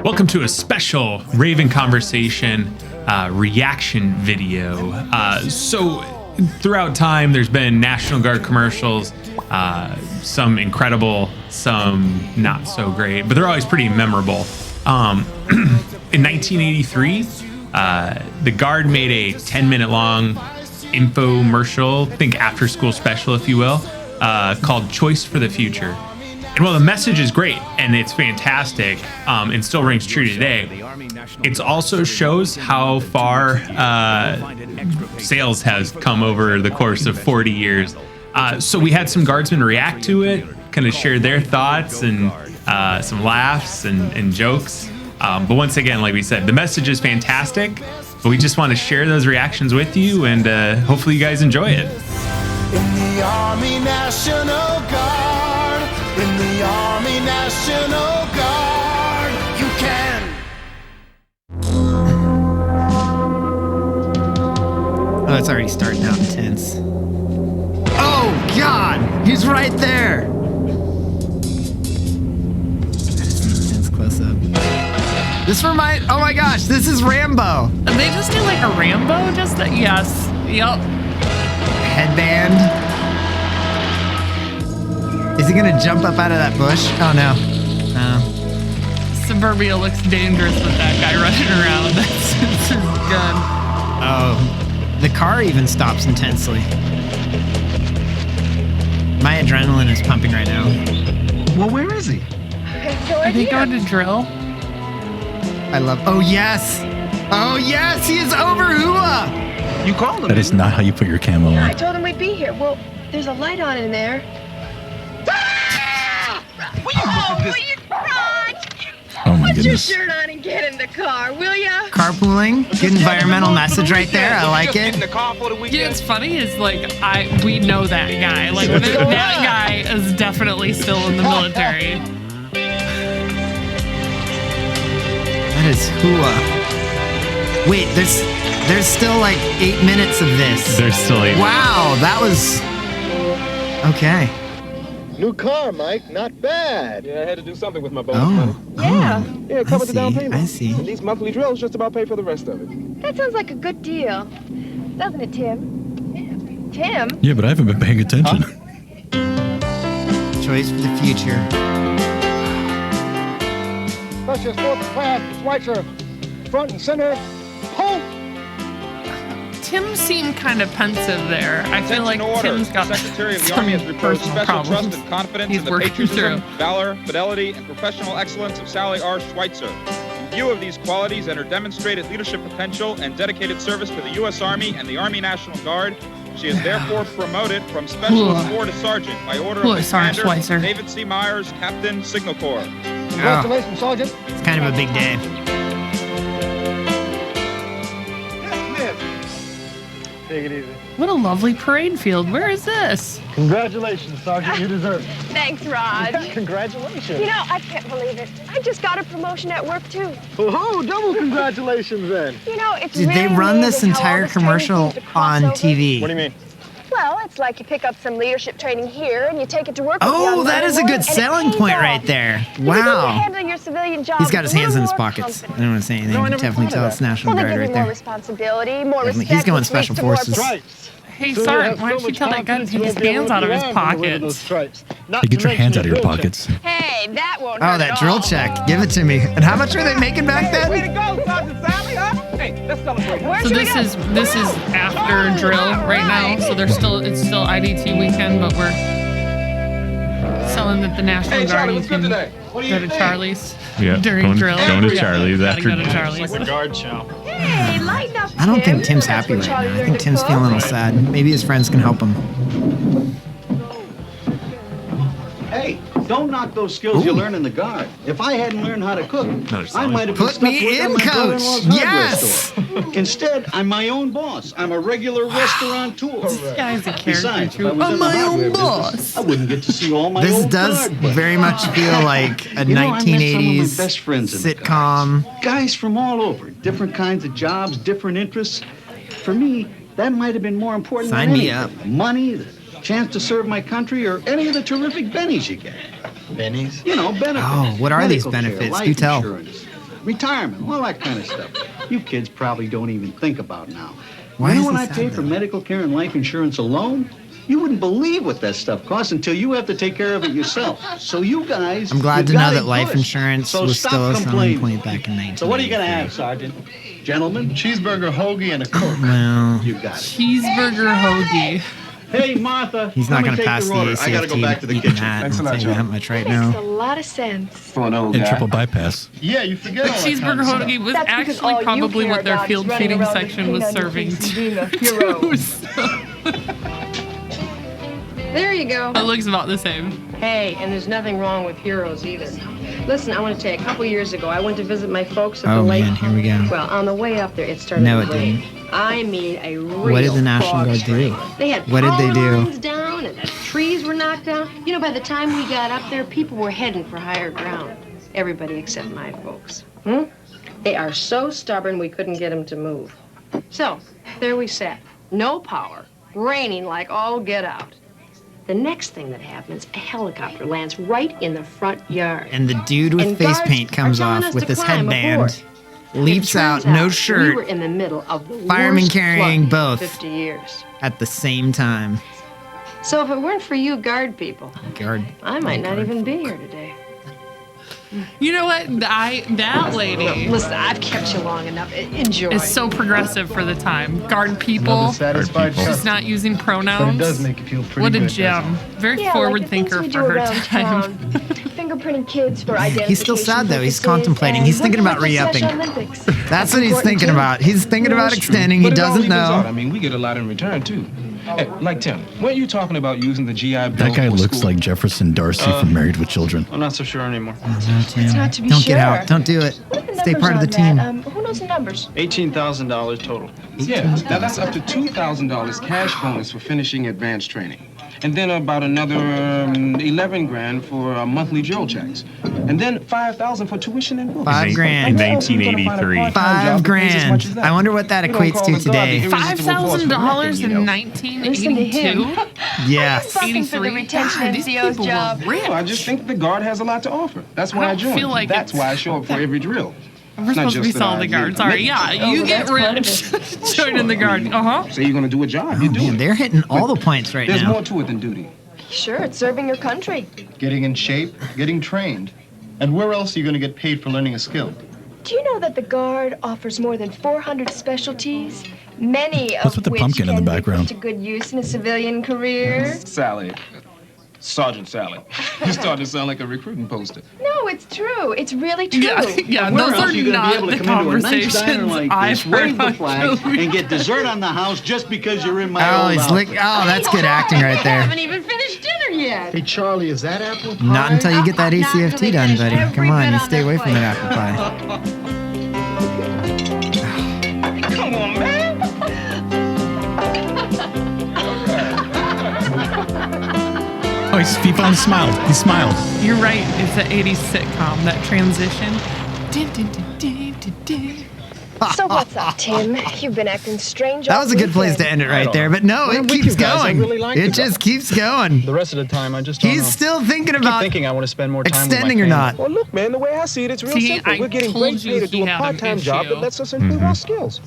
Welcome to a special Raven Conversation reaction video. So throughout time, there's been National Guard commercials, some incredible, some not so great, but they're always pretty memorable. In 1983, the Guard made a 10-minute long infomercial, think after school special, if you will, called Choice for the Future. And while the message is great and it's fantastic and still rings true today, it also shows how far sales has come over the course of 40 years. So we had some guardsmen react to it, kind of share their thoughts and some laughs and jokes. But once again, like we said, the message is fantastic, but we just want to share those reactions with you, and hopefully you guys enjoy it. In the Army National Guard, in the Army National Guard, you can. Oh, it's already starting out intense. Oh, God! He's right there! That is an intense close-up. Oh my gosh, this is Rambo! They just do like a Rambo? Yes. Yep. Headband. Is he gonna jump up out of that bush? Oh no. Suburbia looks dangerous with that guy running around. That's his gun. Oh, the car even stops intensely. My adrenaline is pumping right now. Well, where is he? Are they going to drill? I love. Oh yes! Oh yes! He is over Hua! You called him. That is not how you put your camo on. I told him we'd be here. Well, there's a light on in there. Will you run? Oh my Put goodness. your shirt on and get in the car, will ya? Carpooling. Good environmental message right there. I like it. Yeah, it's funny is like we know that guy. Like that guy is definitely still in the military. That is Hua. Wait, there's still like 8 minutes of this. There's still 8 Wow, that was okay. New car, Mike. Not bad. Yeah, I had to do something with my bonus money. Yeah. Yeah, it covered the down payment. I see. And these monthly drills just about pay for the rest of it. That sounds like a good deal. Doesn't it, Tim? Tim? Yeah, but I haven't been paying attention. Choice for the future. Specialist fourth class, Schweitzer, front and center. Halt! Tim seemed kind of pensive there. I feel like Tim's got Secretary of the Army has reposed personal special problems. trust and confidence He's in the working patriotism, through. valor, fidelity, and professional excellence of Sally R. Schweitzer. In view of these qualities and her demonstrated leadership potential and dedicated service to the U.S. Army and the Army National Guard, she is therefore promoted from Specialist 4 to Sergeant by order of the Sergeant Commander, Schweitzer. David C. Myers, Captain, Signal Corps. Congratulations, Sergeant. It's kind of a big day. Take it easy. What a lovely parade field. Where is this? Congratulations, Sergeant. You deserve it. Thanks, Rod. Congratulations. You know, I can't believe it. I just got a promotion at work, too. Oh, double congratulations then. You know, it's Did they really run this amazing how all entire this training commercial seems to cross on over. TV? What do you mean? Well, it's like you pick up some leadership training here and you take it to work. Oh, that is a good selling point right there. Wow. He's got his hands in his pockets. I don't want to say anything. You can definitely tell it's National Well, they Guard give right you more there. responsibility, more Definitely. respect. He's going which Special leads to more Forces. Stripes. Hey, So you Sergeant, have why so don't you much tell that guy to confidence take you his won't be able hands to out of his get around with those pockets? stripes. Not Hey, get to your hands mention out of your drill pockets. Hey, that won't Oh, hurt that at drill all. check. Give it to me. And how much are they making back Way to then? go, Sergeant Sally, huh? Hey, let's celebrate. So this is after drill right now. So it's still IDT weekend, but we're selling that the National Hey, Guard Charlie, you what's good can today? What do go you to think? Charlie's Yeah, during drill. going to Yeah, Charlie's gotta after go to Charlie's. guard show. Hey, lighten up, I don't think Tim. Tim's happy right Charlie now. I learned think to Tim's cook. feeling a little sad. Maybe his friends can help him. Hey, don't knock those skills you learn in the Guard. If I hadn't learned how to cook, I might have been Put stuck me working in, at my brother-in-law's Coach. hardware Yes. store. Instead, I'm my own boss. I'm a regular restaurateur. This guy's a character Besides, if too. I was I'm in the my hardware own business, boss. I wouldn't get to see all my This old does Guard buddies. very much feel like a You know, I met some of my 1980s best friends in the sitcom. Guys from all over, different kinds of jobs, different interests. For me, that might have been more important Sign than me anything. up. Money, the chance to serve my country, or any of the terrific bennies you get. Bennies? You know, benefits. Oh, what are these medical care, benefits? life Do tell. insurance. retirement, all that kind of stuff. You kids probably don't even think about now. Why you know is what he I sad, pay for though? medical care and life insurance alone? You wouldn't believe what that stuff costs until you have to take care of it yourself. So you guys, I'm glad you to know got that it life good. insurance So was stop still a selling complaining. point back in 1983. So what are you gonna have, Sergeant? Gentlemen? Cheeseburger, hoagie, and a Coke. Well, You got it. Cheeseburger hoagie. Hey, Martha. he's not going to pass the I gotta ACFT go back to the eating kitchen. that. Thanks a I'll lot, tell you Joe. that much right Makes a now. lot of sense. For an old And guy. triple bypass. Yeah, you forget all that Cheeseburger kind of stuff. hoagie was That's because all actually you probably care what their about is field running feeding around with section was paint on your serving face and too. being a hero. There you go. It looks about the same. Hey, and there's nothing wrong with heroes either. Listen, I want to tell you, a couple years ago, I went to visit my folks at the Oh, lake. man, here we go. Well, on the way up there, it started No, to it rain. didn't. I mean, a real What did the National frog Guard strain. do? They had What did they power do? lines down, and the trees were knocked down. You know, by the time we got up there, people were heading for higher ground. Everybody except my folks. They are so stubborn, we couldn't get them to move. So, there we sat. No power, raining like all get out. The next thing that happens, a helicopter lands right in the front yard. And the dude with And face guards paint comes are telling off us with to his climb headband, aboard. leaps It out, turns no We shirt, were in the middle of the firemen worst carrying flood in both 50 years. at the same time. So if it weren't for you guard people, Guard. I might not even be here today. You know what? That lady Listen, I've kept you long enough. Enjoy. is so progressive for the time. Guard people. Satisfied people. She's not using pronouns. But it does make you feel pretty What a good, gem. Very Yeah, forward like the things thinker we for do her around time. town. Fingerprinting kids for identification He's still sad, though. He's purposes contemplating. and He's thinking working about with the re-upping. Special Olympics. That's what he's Important thinking too. about. He's thinking about extending. He But it all doesn't evens out. know. I mean, we get a lot in return, too. Hey, like Tim, weren't you talking about using the GI Bill? That guy for looks school? like Jefferson Darcy from Married with Children. I'm not so sure anymore. It's not to be Don't sure. get out. Don't do it. What are the Stay numbers part of the on team. that? Who knows the numbers? $18,000 total. Yeah, now that's up to $2,000 cash bonus for finishing advanced training. And then about another 11 grand for monthly drill checks. And then 5,000 for tuition and books. $5 In grand. 1983. $5 grand. I wonder what that equates to today. $5,000 in 1982? Yes. Bucking for the 83? retention God, these NCO's people job. were rich. Well, I just think the Guard has a lot to offer. That's why I I don't joined. feel like That's it's- why I show up for every drill. We're Not supposed to be just that selling I the guard. live Sorry, commitment. yeah, you well, get that's part rich joining the guard. Uh-huh. Say you're gonna do a job, you do Man, it. they're hitting all the points right There's now. more to it than duty. Sure, it's serving your country. Getting in shape, getting trained. And where else are you going to get paid for learning a skill? Do you know that the Guard offers more than 400 specialties? Many What's of with the which pumpkin in the can be put background? to good use in a civilian career. Sally. Sergeant Sally. You're starting to sound like a recruiting poster. No, it's true. It's really true. Yeah, Where those else are you gonna not be able the to come into a nice conversations diner like I've this, wave heard the on flag, television. and get dessert on the house just because you're in my Oh, old he's outfit? that's good acting right I there. haven't even finished dinner yet. Hey, Charlie, is that apple pie? Not until you get that Not until ACFT they done, finish buddy. every Come on, bit you on stay their away from plate. that apple pie. Come on, man. Oh, he finally smiled. He smiled. You're right. It's an 80s sitcom, that transition. So what's up, Tim? You've been acting strange That all was a good place to weekend. end it right there, but no, Well, it I'm with keeps you guys. I going. really like It it. just keeps going. The rest of the time, I just don't He's know. still thinking I keep about thinking I want to spend more time with my extending or family. not. Well, look, man, the way I see it, it's real See, simple. I We're getting told great you pay to he do a had an part-time job issue. that lets us improve our skills.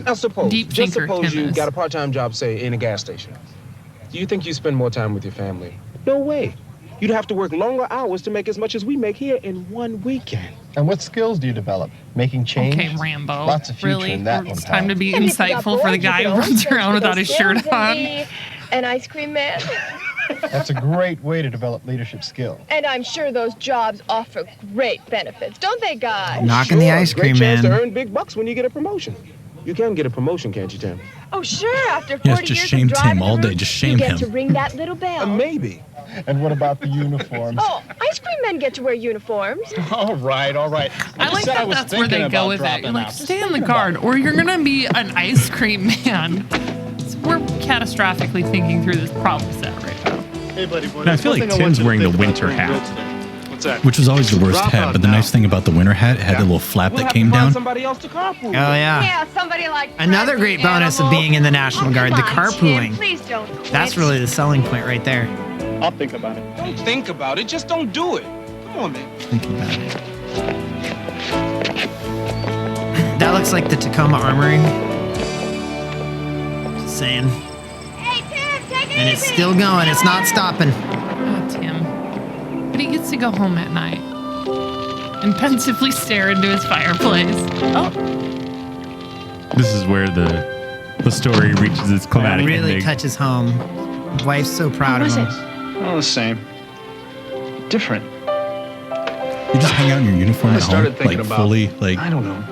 Now suppose, Deep just thinker, suppose Tim you is. got a part-time job, say, in a gas station. Do you think you spend more time with your family? No way. You'd have to work longer hours to make as much as we make here in one weekend. And what skills do you develop? Making change? Okay, Rambo. Lots of future Really? in that It's one, time to pal. be And if you got insightful for the bored, you guy could who always runs transfer around without those his shirt skills and on. be an ice cream man. That's a great way to develop leadership skill. And I'm sure those jobs offer great benefits, don't they, guys? knocking the Sure, ice great cream chance to man. earn big bucks when you get a promotion. You can get a promotion, can't you, Tim? Oh, sure. After 40 Yes, years just of shame driving Tim all the day. route, Just shame you get him. to ring that little bell. Maybe. And what about the uniforms? Oh, ice cream men get to wear uniforms. All right, all right. I like that that's where they go with it. You're like, stay on the guard, or you're going to be an ice cream man. So we're catastrophically thinking through this problem set right now. Hey, buddy, boy. And I feel like Tim's wearing the winter hat. What's that? Which was always the worst hat, but the nice thing about the winter hat, it had a little flap We'll that have came to find down. somebody else to carpool. Oh, yeah. Yeah, somebody like Another great bonus of being in the National Guard, the carpooling. Please don't quit. That's really the selling point right there. I'll think about it. Don't think about it, just don't do it. Come on, man. Thinking about it. That looks like the Tacoma Armory. Just saying. Hey, Tim, take it And it's easy. still going. It's not stopping. Oh, Tim. But he gets to go home at night and pensively stare into his fireplace. Oh. This is where the story reaches its climatic Really ending. touches home. Wife's so proud of him. All the same. Different. You just hang out in your uniform I at home, started thinking like about, fully, like I don't know.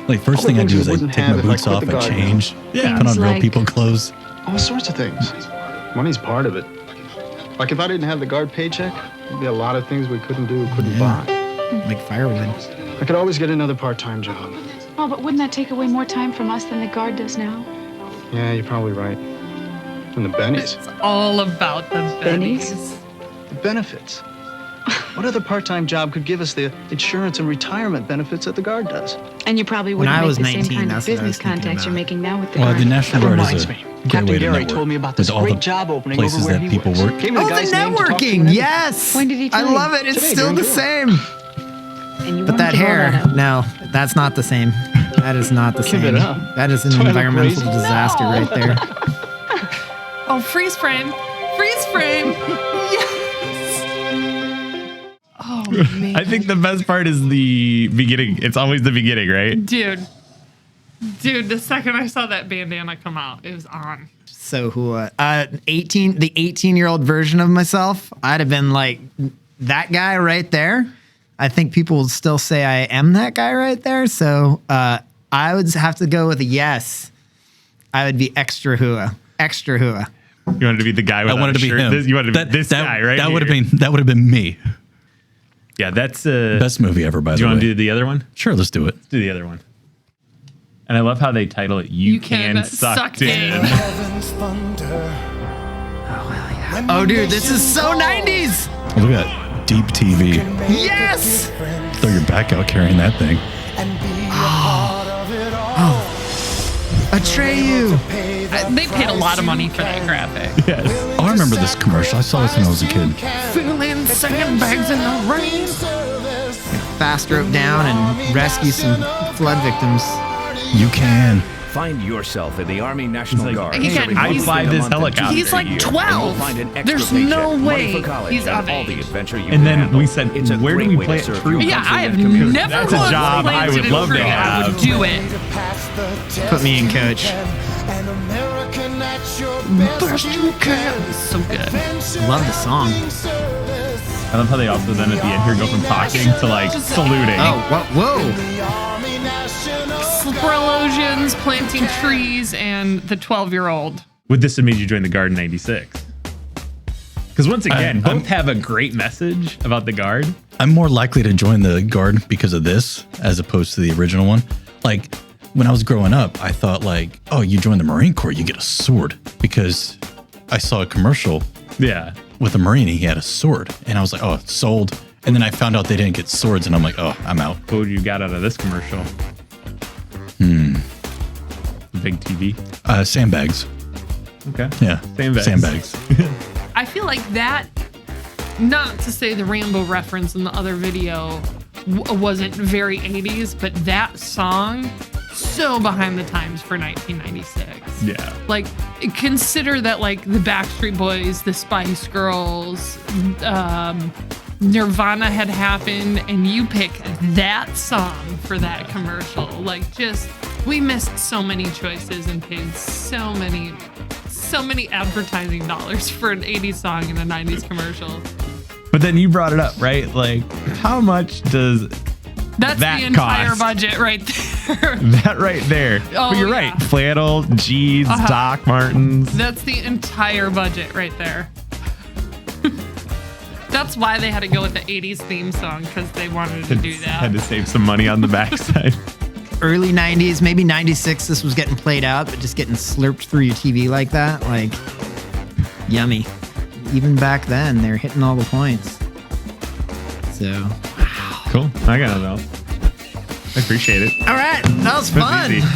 Like first All thing the I do things is we like wouldn't take have my if I boots quit off the and garden. change, Yeah. put on Things real like- people clothes. All sorts of things. Money's part of it. Like if I didn't have the guard paycheck, there'd be a lot of things we couldn't do, couldn't buy. Like firewood. I could always get another part-time job. Oh, but wouldn't that take away more time from us than the guard does now? Yeah, you're probably right. And the bennies. It's all about the bennies. The benefits. What other part-time job could give us the insurance and retirement benefits that the guard does? And you probably When wouldn't I make was the 19, same kind of that's what I was business thinking contacts you're about. making now with the Well, guard. the National Guard is a me. great Captain way to Gary network told me about this with all great the job opening places over where that he people works. work. Gave me Oh, the the guy's name to talk to and networking. everything. Yes. When did he I tell you? love it. It's Today, still the during same. And you But wanted that to go hair, that out. no, that's not the same. That is not the Give same. it up. That is an Do I look environmental crazy? disaster No. right there. Oh, freeze frame. Freeze frame. Yes. Oh, man. I think the best part is the beginning. It's always the beginning, right? Dude, the second I saw that bandana come out, it was on. So who? The 18-year-old version of myself, I'd have been like that guy right there. I think people would still say I am that guy right there. So I would have to go with a yes. I would be extra hua. Extra hua. You wanted to be the guy with I wanted to be him. You wanted to be this guy, right? That would have here. been me. Yeah, that's Best movie ever, by Do the you way. want to do the other one? Sure, let's do it. Let's do the other one. And I love how they title it "You Can Suck Dick." Oh, dude, this is so 90s. Look at that deep TV. Yes. Throw your back out carrying that thing. Atreyu. They paid a lot of money for that graphic. Yes. Oh, I remember this commercial. I saw this when I was a kid. Feeling sandbags in the rain. Fast rope down and rescue some flood victims. You can. Find yourself in the Army National He's like, Guard. Again, Serving I one fly week a this month and helicopter. He's like a year, 12. and you'll find an extra There's paycheck, no money way for college, he's and of all the age. adventure you And can then handle. we said, It's a where do great we way play to it serve through? your Yeah, country I have and community. never That's a once job I planted would it love to free. I would have. do it. Put me in, coach. Best you can. So good. Love the song. I love how they also then at the end here go from talking to like saluting. Oh, whoa. Explosions, planting trees, and the 12-year-old. Would this have made you join the Guard in '96? Because once again, both have a great message about the Guard. I'm more likely to join the Guard because of this as opposed to the original one. Like, when I was growing up, I thought like, oh, you join the Marine Corps, you get a sword. Because I saw a commercial Yeah. with a Marine, he had a sword. And I was like, oh, it's sold. And then I found out they didn't get swords, and I'm like, oh, I'm out. What would you got out of this commercial? Big TV. Sandbags. Okay. Yeah. Sandbags. I feel like that, not to say the Rambo reference in the other video wasn't very 80s, but that song, so behind the times for 1996. Yeah. Like, consider that, like, the Backstreet Boys, the Spice Girls, Nirvana had happened, and you pick that song for that commercial. Like, just, we missed so many choices and paid so many advertising dollars for an 80s song in a 90s commercial. But then you brought it up, right? Like, how much does That's that the entire cost? budget right there. That right there. Oh, but you're yeah. right. Flannel, jeans, Doc Martens. That's the entire budget right there. That's why they had to go with the 80s theme song, because they wanted to do Had that. to save some money on the backside. Early 90s, maybe 96, this was getting played out, but just getting slurped through your TV like that. Like, yummy. Even back then, they're hitting all the points. So, Cool. I got it all. I appreciate it. all right, that was That was fun. easy.